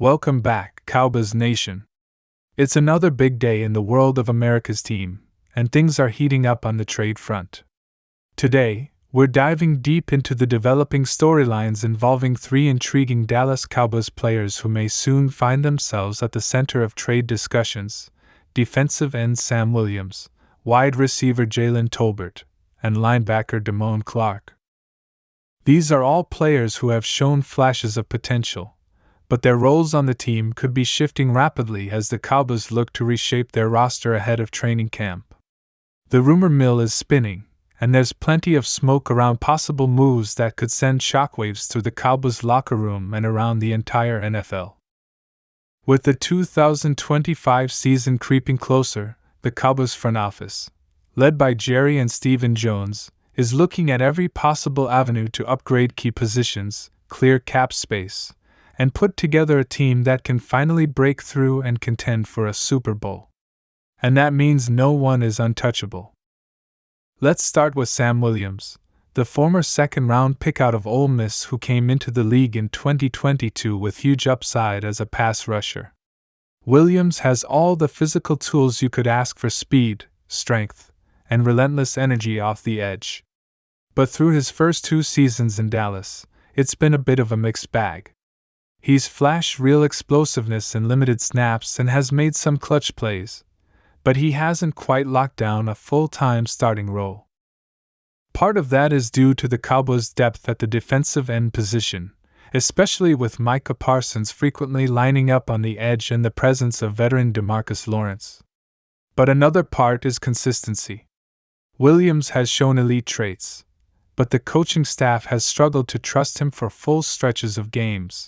Welcome back, Cowboys Nation. It's another big day in the world of America's team, and things are heating up on the trade front. Today, we're diving deep into the developing storylines involving three intriguing Dallas Cowboys players who may soon find themselves at the center of trade discussions: defensive end Sam Williams, wide receiver Jalen Tolbert, and linebacker Damone Clark. These are all players who have shown flashes of potential, but their roles on the team could be shifting rapidly as the Cowboys look to reshape their roster ahead of training camp. The rumor mill is spinning, and there's plenty of smoke around possible moves that could send shockwaves through the Cowboys locker room and around the entire NFL. With the 2025 season creeping closer, the Cowboys front office, led by Jerry and Stephen Jones, is looking at every possible avenue to upgrade key positions, clear cap space, and put together a team that can finally break through and contend for a Super Bowl. And that means no one is untouchable. Let's start with Sam Williams, the former second-round pick out of Ole Miss who came into the league in 2022 with huge upside as a pass rusher. Williams has all the physical tools you could ask for: speed, strength, and relentless energy off the edge. But through his first 2 seasons in Dallas, it's been a bit of a mixed bag. He's flashed real explosiveness in limited snaps and has made some clutch plays, but he hasn't quite locked down a full-time starting role. Part of that is due to the Cowboys' depth at the defensive end position, especially with Micah Parsons frequently lining up on the edge and the presence of veteran DeMarcus Lawrence. But another part is consistency. Williams has shown elite traits, but the coaching staff has struggled to trust him for full stretches of games.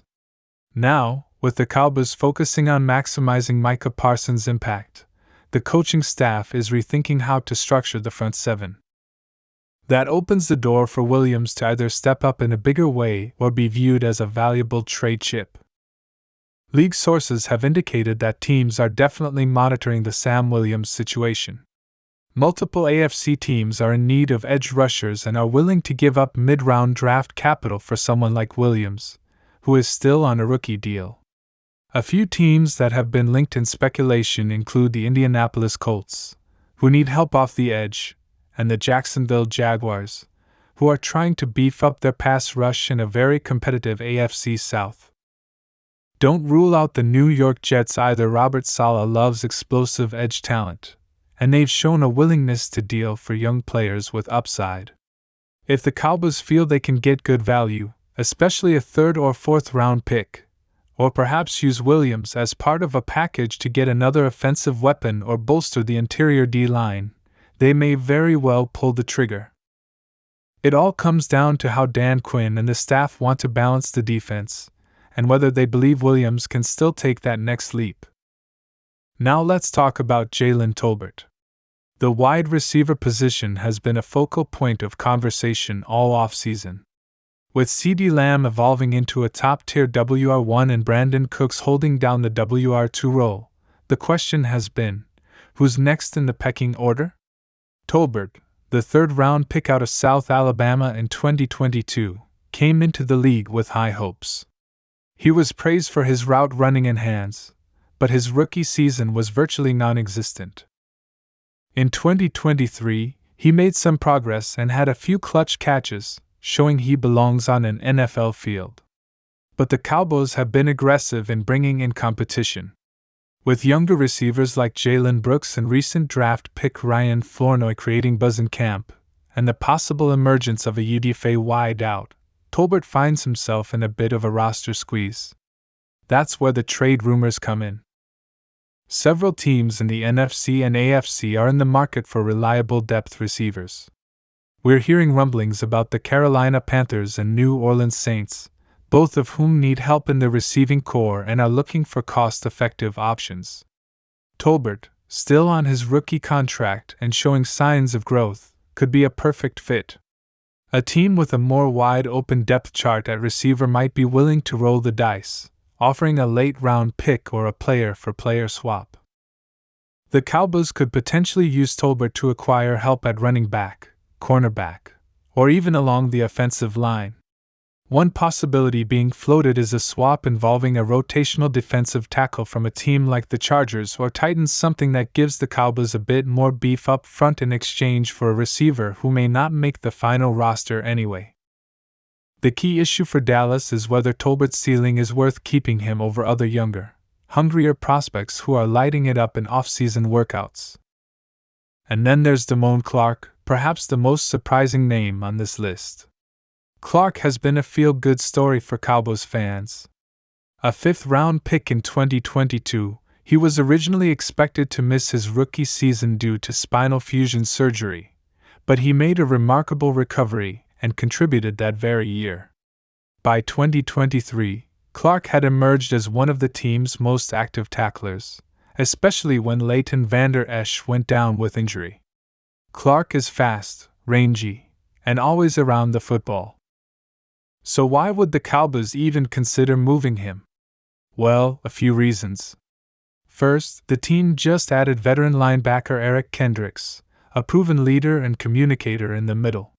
Now, with the Cowboys focusing on maximizing Micah Parsons' impact, the coaching staff is rethinking how to structure the front seven. That opens the door for Williams to either step up in a bigger way or be viewed as a valuable trade chip. League sources have indicated that teams are definitely monitoring the Sam Williams situation. Multiple AFC teams are in need of edge rushers and are willing to give up mid-round draft capital for someone like Williams, who is still on a rookie deal. A few teams that have been linked in speculation include the Indianapolis Colts, who need help off the edge, and the Jacksonville Jaguars, who are trying to beef up their pass rush in a very competitive AFC South. Don't rule out the New York Jets either. Robert Saleh loves explosive edge talent, and they've shown a willingness to deal for young players with upside. If the Cowboys feel they can get good value, especially a 3rd or 4th round pick, or perhaps use Williams as part of a package to get another offensive weapon or bolster the interior D-line, they may very well pull the trigger. It all comes down to how Dan Quinn and the staff want to balance the defense, and whether they believe Williams can still take that next leap. Now let's talk about Jalen Tolbert. The wide receiver position has been a focal point of conversation all offseason. With CeeDee Lamb evolving into a top-tier WR1 and Brandon Cooks holding down the WR2 role, the question has been, who's next in the pecking order? Tolbert, the 3rd-round pick out of South Alabama in 2022, came into the league with high hopes. He was praised for his route running and hands, but his rookie season was virtually non-existent. In 2023, he made some progress and had a few clutch catches, showing he belongs on an NFL field. But the Cowboys have been aggressive in bringing in competition. With younger receivers like Jalen Brooks and recent draft pick Ryan Flournoy creating buzz in camp, and the possible emergence of a UDFA wide out, Tolbert finds himself in a bit of a roster squeeze. That's where the trade rumors come in. Several teams in the NFC and AFC are in the market for reliable depth receivers. We're hearing rumblings about the Carolina Panthers and New Orleans Saints, both of whom need help in the receiving core and are looking for cost-effective options. Tolbert, still on his rookie contract and showing signs of growth, could be a perfect fit. A team with a more wide-open depth chart at receiver might be willing to roll the dice, offering a late-round pick or a player-for-player swap. The Cowboys could potentially use Tolbert to acquire help at running back, cornerback, or even along the offensive line. One possibility being floated is a swap involving a rotational defensive tackle from a team like the Chargers or Titans, something that gives the Cowboys a bit more beef up front in exchange for a receiver who may not make the final roster anyway. The key issue for Dallas is whether Tolbert's ceiling is worth keeping him over other younger, hungrier prospects who are lighting it up in off-season workouts. And then there's Damone Clark, perhaps the most surprising name on this list. Clark has been a feel-good story for Cowboys fans. A fifth-round pick in 2022, he was originally expected to miss his rookie season due to spinal fusion surgery, but he made a remarkable recovery and contributed that very year. By 2023, Clark had emerged as one of the team's most active tacklers, especially when Leighton Vander Esch went down with injury. Clark is fast, rangy, and always around the football. So why would the Cowboys even consider moving him? Well, a few reasons. First, the team just added veteran linebacker Eric Kendricks, a proven leader and communicator in the middle.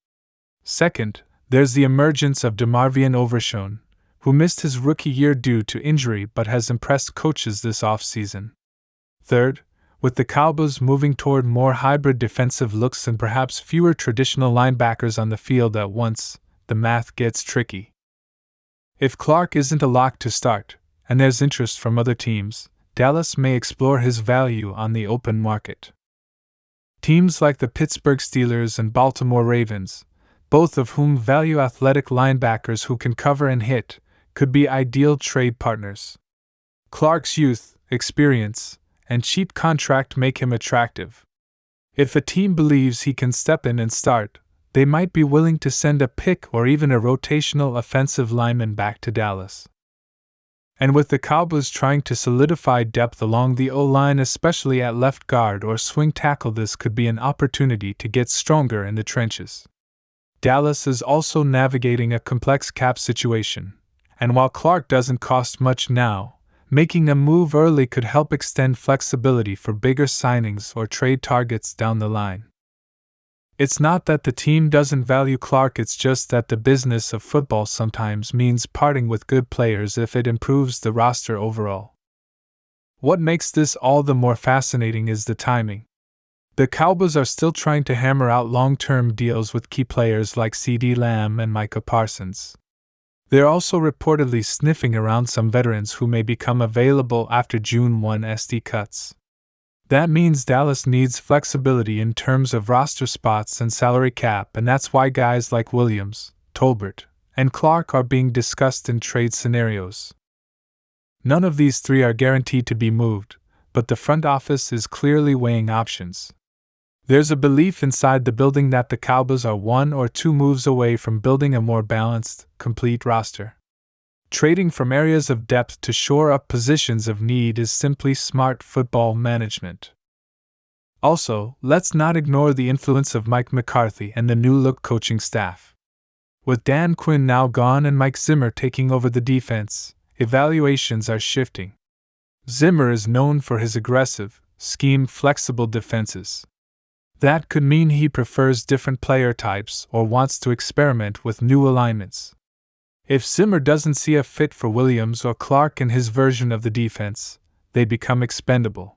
Second, there's the emergence of DeMarvion Overshown, who missed his rookie year due to injury but has impressed coaches this offseason. Third, with the Cowboys moving toward more hybrid defensive looks and perhaps fewer traditional linebackers on the field at once, the math gets tricky. If Clark isn't a lock to start, and there's interest from other teams, Dallas may explore his value on the open market. Teams like the Pittsburgh Steelers and Baltimore Ravens, both of whom value athletic linebackers who can cover and hit, could be ideal trade partners. Clark's youth, experience, and cheap contract make him attractive. If a team believes he can step in and start, they might be willing to send a pick or even a rotational offensive lineman back to Dallas. And with the Cowboys trying to solidify depth along the O-line, especially at left guard or swing tackle, this could be an opportunity to get stronger in the trenches. Dallas is also navigating a complex cap situation, and while Clark doesn't cost much now, making a move early could help extend flexibility for bigger signings or trade targets down the line. It's not that the team doesn't value Clark, it's just that the business of football sometimes means parting with good players if it improves the roster overall. What makes this all the more fascinating is the timing. The Cowboys are still trying to hammer out long-term deals with key players like CeeDee Lamb and Micah Parsons. They're also reportedly sniffing around some veterans who may become available after June 1 SD cuts. That means Dallas needs flexibility in terms of roster spots and salary cap, and that's why guys like Williams, Tolbert, and Clark are being discussed in trade scenarios. None of these three are guaranteed to be moved, but the front office is clearly weighing options. There's a belief inside the building that the Cowboys are one or two moves away from building a more balanced, complete roster. Trading from areas of depth to shore up positions of need is simply smart football management. Also, let's not ignore the influence of Mike McCarthy and the new-look coaching staff. With Dan Quinn now gone and Mike Zimmer taking over the defense, evaluations are shifting. Zimmer is known for his aggressive, scheme-flexible defenses. That could mean he prefers different player types or wants to experiment with new alignments. If Zimmer doesn't see a fit for Williams or Clark in his version of the defense, they become expendable.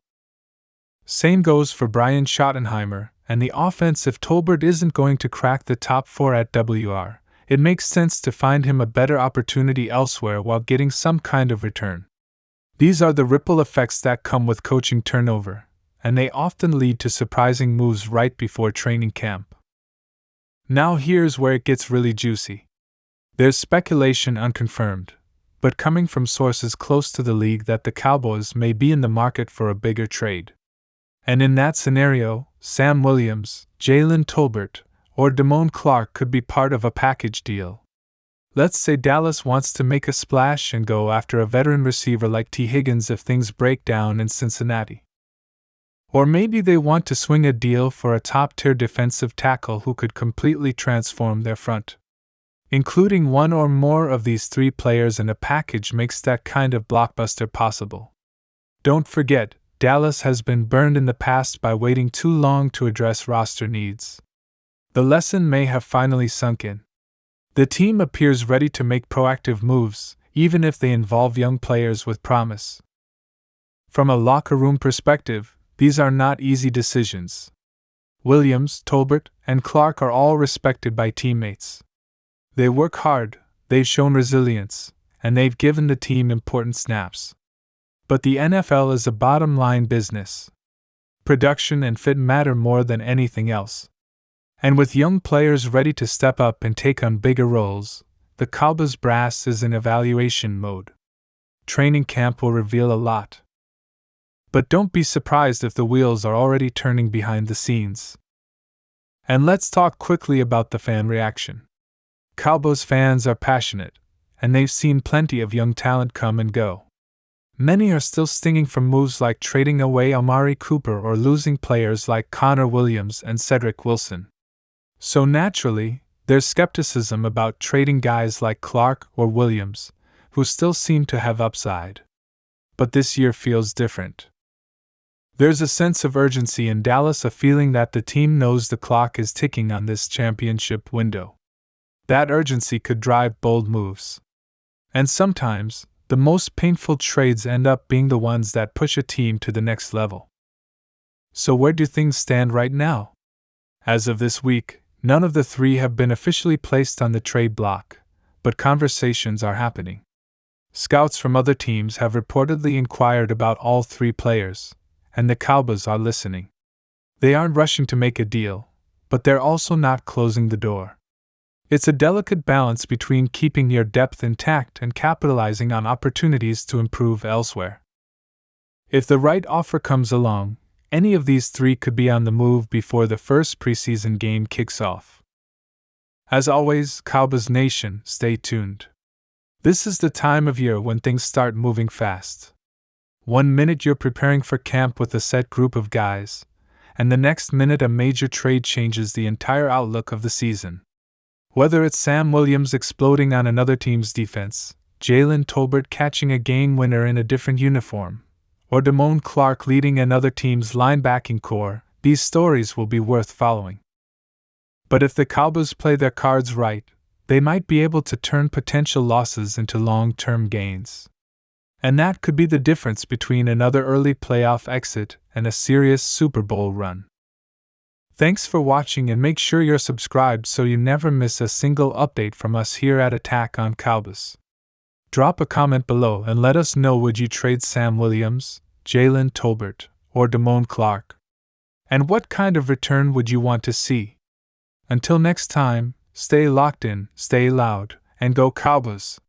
Same goes for Brian Schottenheimer and the offense. If Tolbert isn't going to crack the top 4 at WR, it makes sense to find him a better opportunity elsewhere while getting some kind of return. These are the ripple effects that come with coaching turnover, and they often lead to surprising moves right before training camp. Now here's where it gets really juicy. There's speculation unconfirmed, but coming from sources close to the league that the Cowboys may be in the market for a bigger trade. And in that scenario, Sam Williams, Jalen Tolbert, or Damone Clark could be part of a package deal. Let's say Dallas wants to make a splash and go after a veteran receiver like T. Higgins if things break down in Cincinnati. Or maybe they want to swing a deal for a top-tier defensive tackle who could completely transform their front. Including one or more of these three players in a package makes that kind of blockbuster possible. Don't forget, Dallas has been burned in the past by waiting too long to address roster needs. The lesson may have finally sunk in. The team appears ready to make proactive moves, even if they involve young players with promise. From a locker room perspective, these are not easy decisions. Williams, Tolbert, and Clark are all respected by teammates. They work hard, they've shown resilience, and they've given the team important snaps. But the NFL is a bottom-line business. Production and fit matter more than anything else. And with young players ready to step up and take on bigger roles, the Cowboys brass is in evaluation mode. Training camp will reveal a lot. But don't be surprised if the wheels are already turning behind the scenes. And let's talk quickly about the fan reaction. Cowboys fans are passionate, and they've seen plenty of young talent come and go. Many are still stinging from moves like trading away Amari Cooper or losing players like Connor Williams and Cedric Wilson. So naturally, there's skepticism about trading guys like Clark or Williams, who still seem to have upside. But this year feels different. There's a sense of urgency in Dallas, a feeling that the team knows the clock is ticking on this championship window. That urgency could drive bold moves. And sometimes, the most painful trades end up being the ones that push a team to the next level. So where do things stand right now? As of this week, none of the three have been officially placed on the trade block, but conversations are happening. Scouts from other teams have reportedly inquired about all three players, and the Cowboys are listening. They aren't rushing to make a deal, but they're also not closing the door. It's a delicate balance between keeping your depth intact and capitalizing on opportunities to improve elsewhere. If the right offer comes along, any of these three could be on the move before the first preseason game kicks off. As always, Cowboys Nation, stay tuned. This is the time of year when things start moving fast. One minute you're preparing for camp with a set group of guys, and the next minute a major trade changes the entire outlook of the season. Whether it's Sam Williams exploding on another team's defense, Jalen Tolbert catching a game winner in a different uniform, or Damone Clark leading another team's linebacking core, these stories will be worth following. But if the Cowboys play their cards right, they might be able to turn potential losses into long-term gains. And that could be the difference between another early playoff exit and a serious Super Bowl run. Thanks for watching, and make sure you're subscribed so you never miss a single update from us here at Attack on Cowboys. Drop a comment below and let us know, would you trade Sam Williams, Jalen Tolbert, or Damone Clark? And what kind of return would you want to see? Until next time, stay locked in, stay loud, and go Cowboys!